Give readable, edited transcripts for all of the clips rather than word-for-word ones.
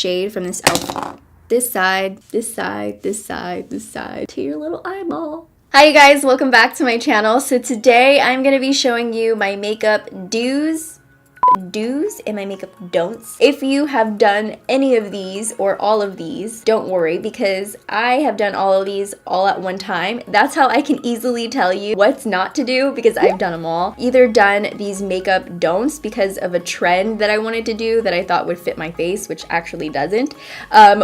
shade from this e.l.f. This side, this side, this side, this side, to your little eyeball. Hi you guys, welcome back to my channel. So today I'm going to be showing you my makeup do's and my makeup don'ts. If you have done any of these or all of these, don't worry, because I have done all of these all at one time. That's how I can easily tell you what's not to do, because I've done them all. Either done these makeup don'ts because of a trend that I wanted to do that I thought would fit my face, which actually doesn't,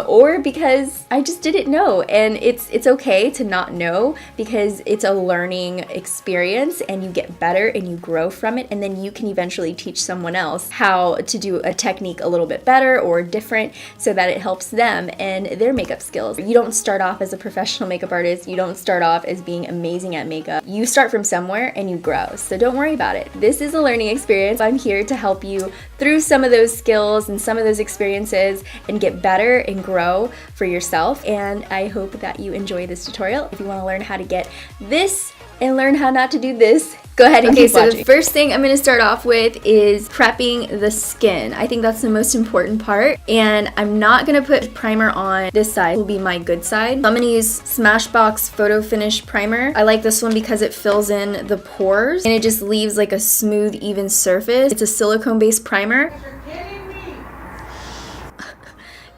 or because I just didn't know. And it's okay to not know, because it's a learning experience and you get better and you grow from it, and then you can eventually teach someone else how to do a technique a little bit better or different so that it helps them and their makeup skills. You don't start off as a professional makeup artist. You don't start off as being amazing at makeup. You start from somewhere and you grow. So don't worry about it. This is a learning experience. I'm here to help you through some of those skills and some of those experiences and get better and grow for yourself. And I hope that you enjoy this tutorial. If you want to learn how to get this and learn how not to do this, go ahead and keep watching. The first thing I'm going to start off with is prepping the skin. I think that's the most important part, and I'm not going to put primer on this side. It will be my good side. I'm going to use Smashbox Photo Finish Primer. I like this one because it fills in the pores and it just leaves like a smooth, even surface. It's a silicone-based primer.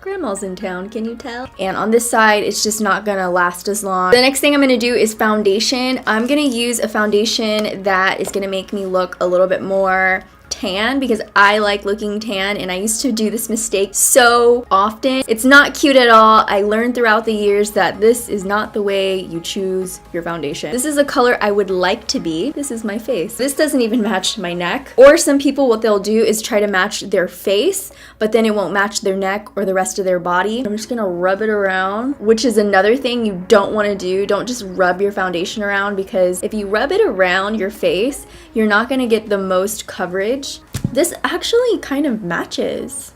Grandma's in town, can you tell? And on this side, it's just not gonna last as long. The next thing I'm gonna do is foundation. I'm gonna use a foundation that is gonna make me look a little bit more tan, because I like looking tan and I used to do this mistake so often. It's not cute at all. I learned throughout the years that this is not the way you choose your foundation. This is a color I would like to be. This is my face. This doesn't even match my neck. Or some people, what they'll do is try to match their face, but then it won't match their neck or the rest of their body. I'm just gonna rub it around, which is another thing you don't wanna do. Don't just rub your foundation around, because if you rub it around your face, you're not gonna get the most coverage. This actually kind of matches.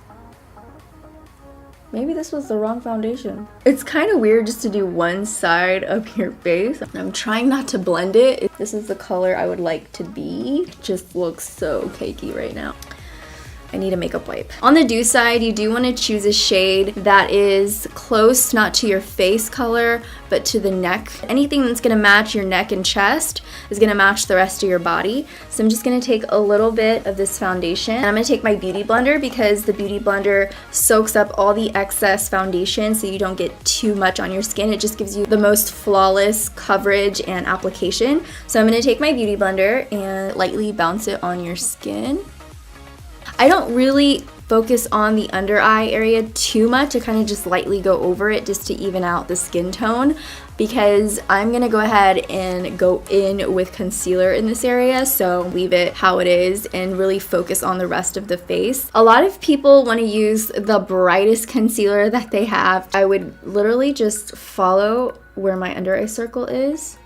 Maybe this was the wrong foundation. It's kind of weird just to do one side of your face. I'm trying not to blend it. This is the color I would like to be. It just looks so cakey right now. I need a makeup wipe. On the do side, you do want to choose a shade that is close, not to your face color, but to the neck. Anything that's gonna match your neck and chest is gonna match the rest of your body. So I'm just gonna take a little bit of this foundation, and I'm gonna take my Beauty Blender, because the Beauty Blender soaks up all the excess foundation so you don't get too much on your skin. It just gives you the most flawless coverage and application. So I'm gonna take my Beauty Blender and lightly bounce it on your skin. I don't really focus on the under eye area too much. I kind of just lightly go over it just to even out the skin tone, because I'm gonna go ahead and go in with concealer in this area, so leave it how it is and really focus on the rest of the face. A lot of people want to use the brightest concealer that they have. I would literally just follow where my under eye circle is,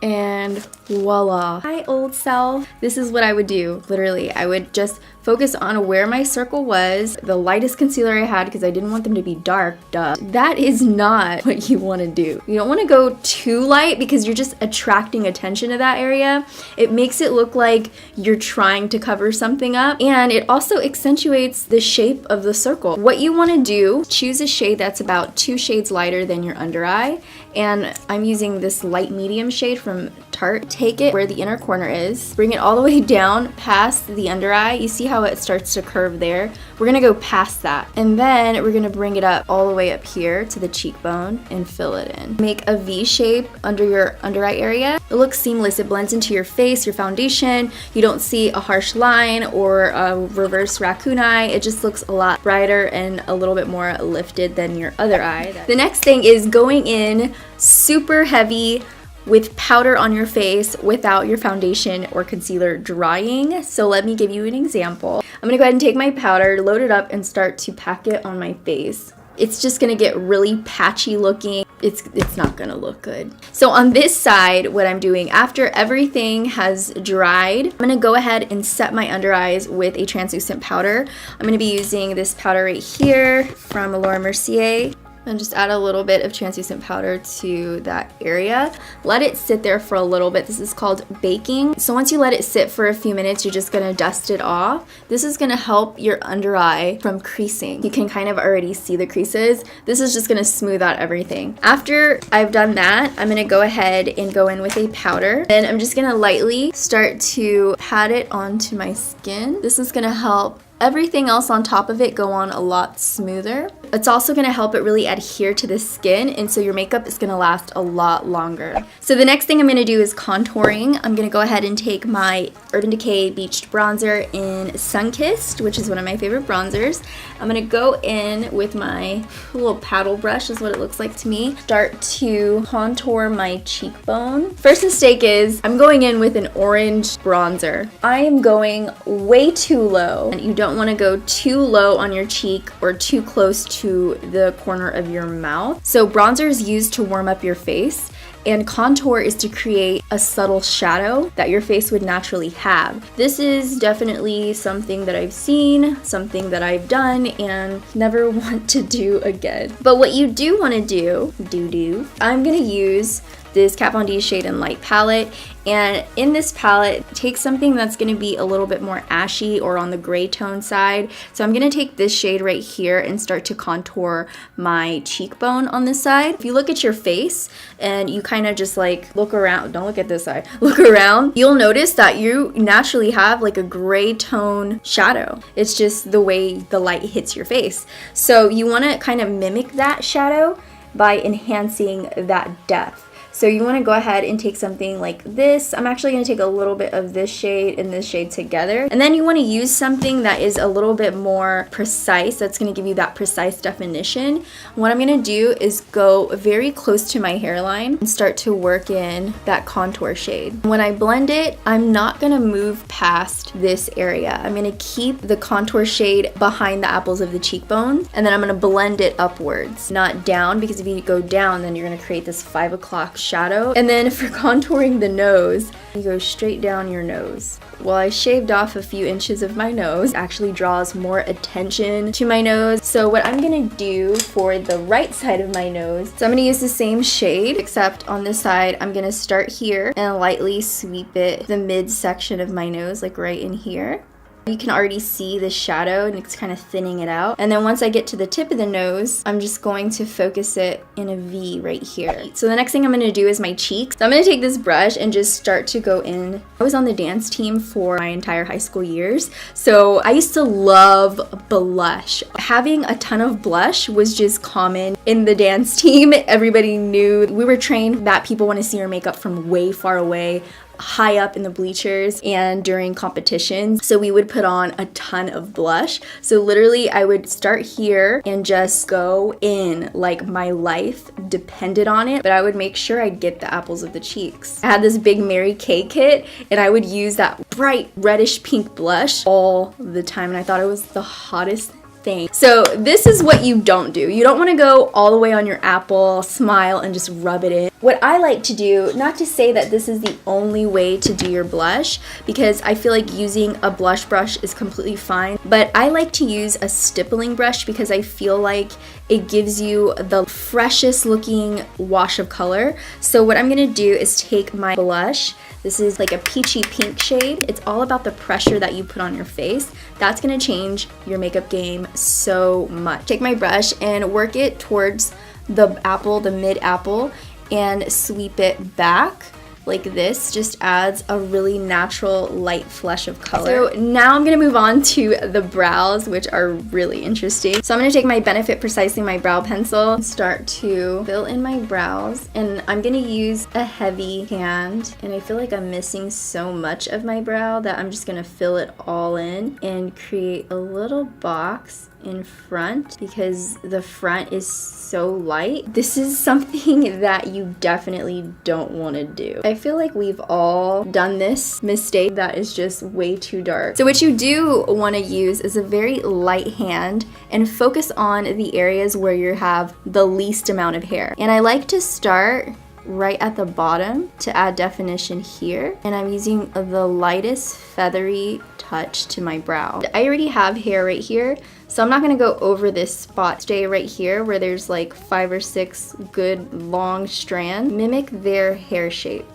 and voila. Hi old self. This is what I would do. Literally, I would just focus on where my circle was, the lightest concealer I had, because I didn't want them to be dark, duh. That is not what you want to do. You don't want to go too light, because you're just attracting attention to that area. It makes it look like you're trying to cover something up, and it also accentuates the shape of the circle. What you want to do, choose a shade that's about 2 shades lighter than your under eye, and I'm using this light medium shade from Tarte. Take it where the inner corner is, bring it all the way down past the under eye. You see how it starts to curve there? We're gonna go past that, and then we're gonna bring it up all the way up here to the cheekbone and fill it in. Make a V shape under your under eye area. It looks seamless. It blends into your face, your foundation. You don't see a harsh line or a reverse raccoon eye. It just looks a lot brighter and a little bit more lifted than your other eye. The next thing is going in super heavy with powder on your face without your foundation or concealer drying. So let me give you an example. I'm gonna go ahead and take my powder, load it up, and start to pack it on my face. It's just gonna get really patchy looking. It's not gonna look good. So on this side, what I'm doing after everything has dried, I'm gonna go ahead and set my under eyes with a translucent powder. I'm gonna be using this powder right here from Laura Mercier. And just add a little bit of translucent powder to that area. Let it sit there for a little bit. This is called baking. So once you let it sit for a few minutes, you're just gonna dust it off. This is gonna help your under eye from creasing. You can kind of already see the creases. This is just gonna smooth out everything. After I've done that, I'm gonna go ahead and go in with a powder. Then I'm just gonna lightly start to pat it onto my skin. This is gonna help everything else on top of it go on a lot smoother. It's also going to help it really adhere to the skin, and so your makeup is going to last a lot longer. So the next thing I'm going to do is contouring. I'm going to go ahead and take my Urban Decay Beached Bronzer in Sunkissed, which is one of my favorite bronzers. I'm going to go in with my little paddle brush, is what it looks like to me. Start to contour my cheekbone. First mistake is I'm going in with an orange bronzer. I am going way too low, and you don't want to go too low on your cheek or too close to the corner of your mouth. So bronzer is used to warm up your face, and contour is to create a subtle shadow that your face would naturally have. This is definitely something that I've seen, something that I've done, and never want to do again. But what you do want to do, I'm gonna use this Kat Von D Shade and Light palette, and in this palette, take something that's going to be a little bit more ashy or on the gray tone side. So I'm going to take this shade right here and start to contour my cheekbone on this side. If you look at your face and you kind of just like look around, don't look at this side, look around, you'll notice that you naturally have like a gray tone shadow. It's just the way the light hits your face. So you want to kind of mimic that shadow by enhancing that depth. So you want to go ahead and take something like this. I'm actually going to take a little bit of this shade and this shade together. And then you want to use something that is a little bit more precise. That's going to give you that precise definition. What I'm going to do is go very close to my hairline and start to work in that contour shade. When I blend it, I'm not going to move past this area. I'm going to keep the contour shade behind the apples of the cheekbones, and then I'm going to blend it upwards, not down, because if you go down, then you're going to create this 5 o'clock shadow. And then for contouring the nose, you go straight down your nose. Well, I shaved off a few inches of my nose. It actually draws more attention to my nose. So what I'm gonna do for the right side of my nose, so I'm gonna use the same shade, except on this side, I'm gonna start here and lightly sweep it the midsection of my nose, like right in here. You can already see the shadow and it's kind of thinning it out. And then once I get to the tip of the nose, I'm just going to focus it in a V right here. So the next thing I'm going to do is my cheeks. So I'm going to take this brush and just start to go in. I was on the dance team for my entire high school years, so I used to love blush. Having a ton of blush was just common in the dance team. Everybody knew. We were trained that people want to see your makeup from way far away, high up in the bleachers, and during competitions. So we would put on a ton of blush. So literally I would start here and just go in like my life depended on it, but I would make sure I'd get the apples of the cheeks. I had this big Mary Kay kit and I would use that bright reddish pink blush all the time, and I thought it was the hottest thing. So this is what you don't do. You don't want to go all the way on your apple, smile, and just rub it in. What I like to do, not to say that this is the only way to do your blush, because I feel like using a blush brush is completely fine, but I like to use a stippling brush because I feel like it gives you the freshest looking wash of color. So what I'm gonna do is take my blush. This is like a peachy pink shade. It's all about the pressure that you put on your face. That's gonna change your makeup game so much. Take my brush and work it towards the apple, the mid apple, and sweep it back like this. Just adds a really natural light flush of color. So now I'm gonna move on to the brows, which are really interesting. So I'm gonna take my Benefit Precisely My Brow Pencil, start to fill in my brows, and I'm gonna use a heavy hand, and I feel like I'm missing so much of my brow that I'm just gonna fill it all in and create a little box in front because the front is so light. This is something that you definitely don't want to do. I feel like we've all done this mistake that is just way too dark. So what you do want to use is a very light hand and focus on the areas where you have the least amount of hair. And I like to start right at the bottom to add definition here. And I'm using the lightest feathery touch to my brow. I already have hair right here, so I'm not gonna go over this spot. Stay right here where there's like 5 or 6 good long strands. Mimic their hair shape.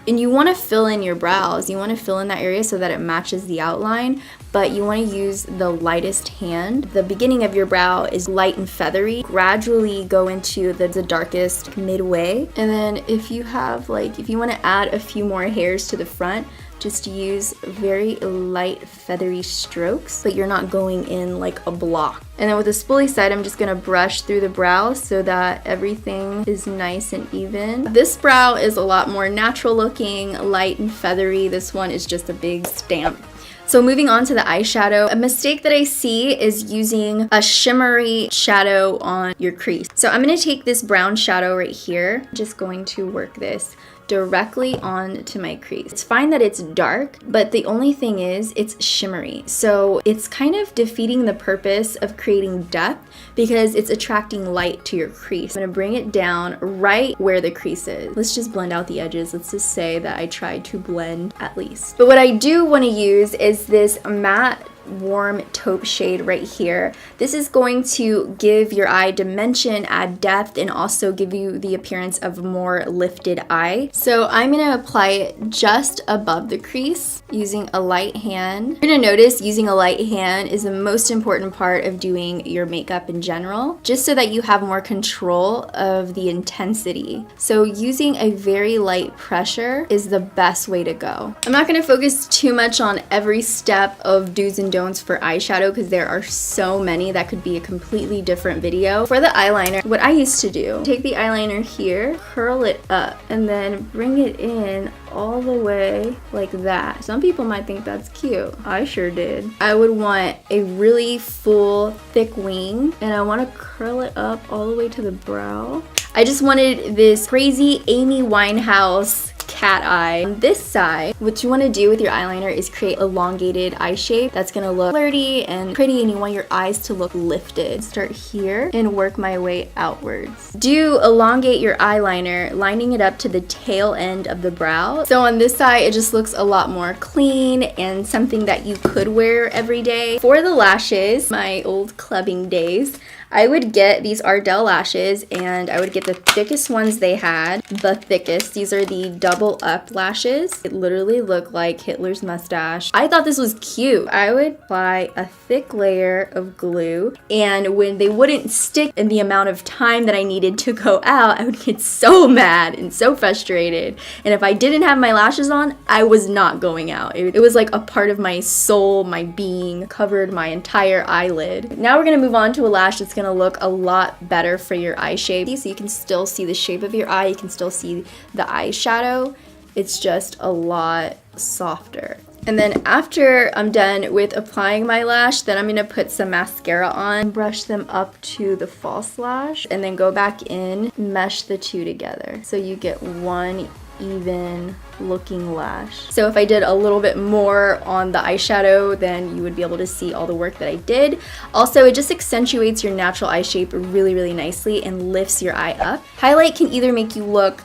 And you want to fill in your brows. You want to fill in that area so that it matches the outline, but you want to use the lightest hand. The beginning of your brow is light and feathery. Gradually go into the darkest midway. And then if you have if you want to add a few more hairs to the front, just use very light feathery strokes, but you're not going in like a block. And then with the spoolie side, I'm just gonna brush through the brow so that everything is nice and even. This brow is a lot more natural looking, light and feathery. This one is just a big stamp. So moving on to the eyeshadow, a mistake that I see is using a shimmery shadow on your crease. So I'm gonna take this brown shadow right here, just going to work this directly onto my crease. It's fine that it's dark, but the only thing is it's shimmery. So it's kind of defeating the purpose of creating depth because it's attracting light to your crease. I'm gonna bring it down right where the crease is. Let's just blend out the edges. Let's just say that I tried to blend at least. But what I do wanna use is this matte warm taupe shade right here. This is going to give your eye dimension, add depth, and also give you the appearance of more lifted eye. So I'm going to apply it just above the crease using a light hand. You're going to notice using a light hand is the most important part of doing your makeup in general, just so that you have more control of the intensity. So using a very light pressure is the best way to go. I'm not going to focus too much on every step of do's and don'ts for eyeshadow because there are so many that could be a completely different video. For the eyeliner, what I used to do, take the eyeliner here, curl it up, and then bring it in all the way like that. Some people might think that's cute. I sure did. I would want a really full, thick wing, and I want to curl it up all the way to the brow. I just wanted this crazy Amy Winehouse cat eye. On this side, what you want to do with your eyeliner is create elongated eye shape that's going to look flirty and pretty, and you want your eyes to look lifted. Start here and work my way outwards. Do elongate your eyeliner, lining it up to the tail end of the brow. So on this side, it just looks a lot more clean and something that you could wear every day. For the lashes, my old clubbing days, I would get these Ardell lashes and I would get the thickest ones they had, the thickest. These are the double up lashes. It literally looked like Hitler's mustache. I thought this was cute. I would apply a thick layer of glue, and when they wouldn't stick in the amount of time that I needed to go out, I would get so mad and so frustrated. And if I didn't have my lashes on, I was not going out. It was like a part of my soul, my being, covered my entire eyelid. Now we're gonna move on to a lash that's gonna look a lot better for your eye shape. So you can still see the shape of your eye, you can still see the eyeshadow. It's just a lot softer. And then after I'm done with applying my lash, then I'm gonna put some mascara on, brush them up to the false lash, and then go back in, mesh the two together. So you get one even looking lash. So if I did a little bit more on the eyeshadow, then you would be able to see all the work that I did. Also, it just accentuates your natural eye shape really, really nicely and lifts your eye up. Highlight can either make you look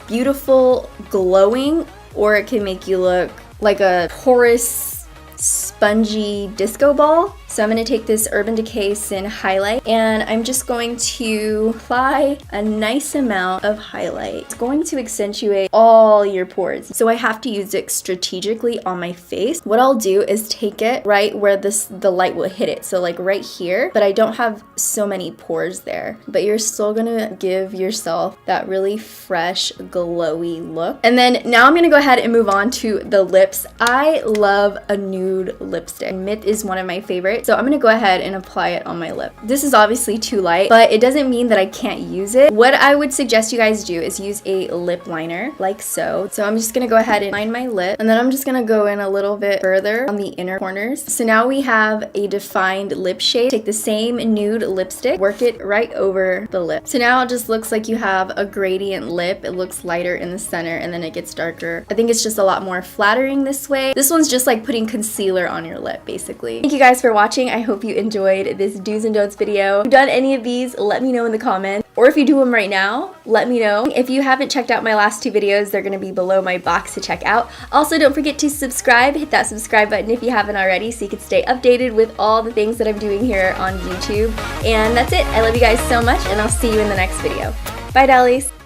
beautiful, glowing, or it can make you look like a porous, spongy disco ball. So I'm going to take this Urban Decay Sin highlight, and I'm just going to apply a nice amount of highlight. It's going to accentuate all your pores. So I have to use it strategically on my face. What I'll do is take it right where the light will hit it. So like right here, but I don't have so many pores there. But you're still going to give yourself that really fresh, glowy look. And then now I'm going to go ahead and move on to the lips. I love a nude lipstick. Myth is one of my favorites. So I'm gonna go ahead and apply it on my lip. This is obviously too light, but it doesn't mean that I can't use it. What I would suggest you guys do is use a lip liner, like so. So I'm just gonna go ahead and line my lip, and then I'm just gonna go in a little bit further on the inner corners. So now we have a defined lip shade. Take the same nude lipstick, work it right over the lip. So now it just looks like you have a gradient lip. It looks lighter in the center, and then it gets darker. I think it's just a lot more flattering this way. This one's just like putting concealer on your lip, basically. Thank you guys for watching. I hope you enjoyed this do's and don'ts video. If you've done any of these, let me know in the comments. Or if you do them right now, let me know. If you haven't checked out my last 2 videos, they're gonna be below my box to check out. Also, don't forget to subscribe. Hit that subscribe button if you haven't already so you can stay updated with all the things that I'm doing here on YouTube. And that's it. I love you guys so much, and I'll see you in the next video. Bye, dollies.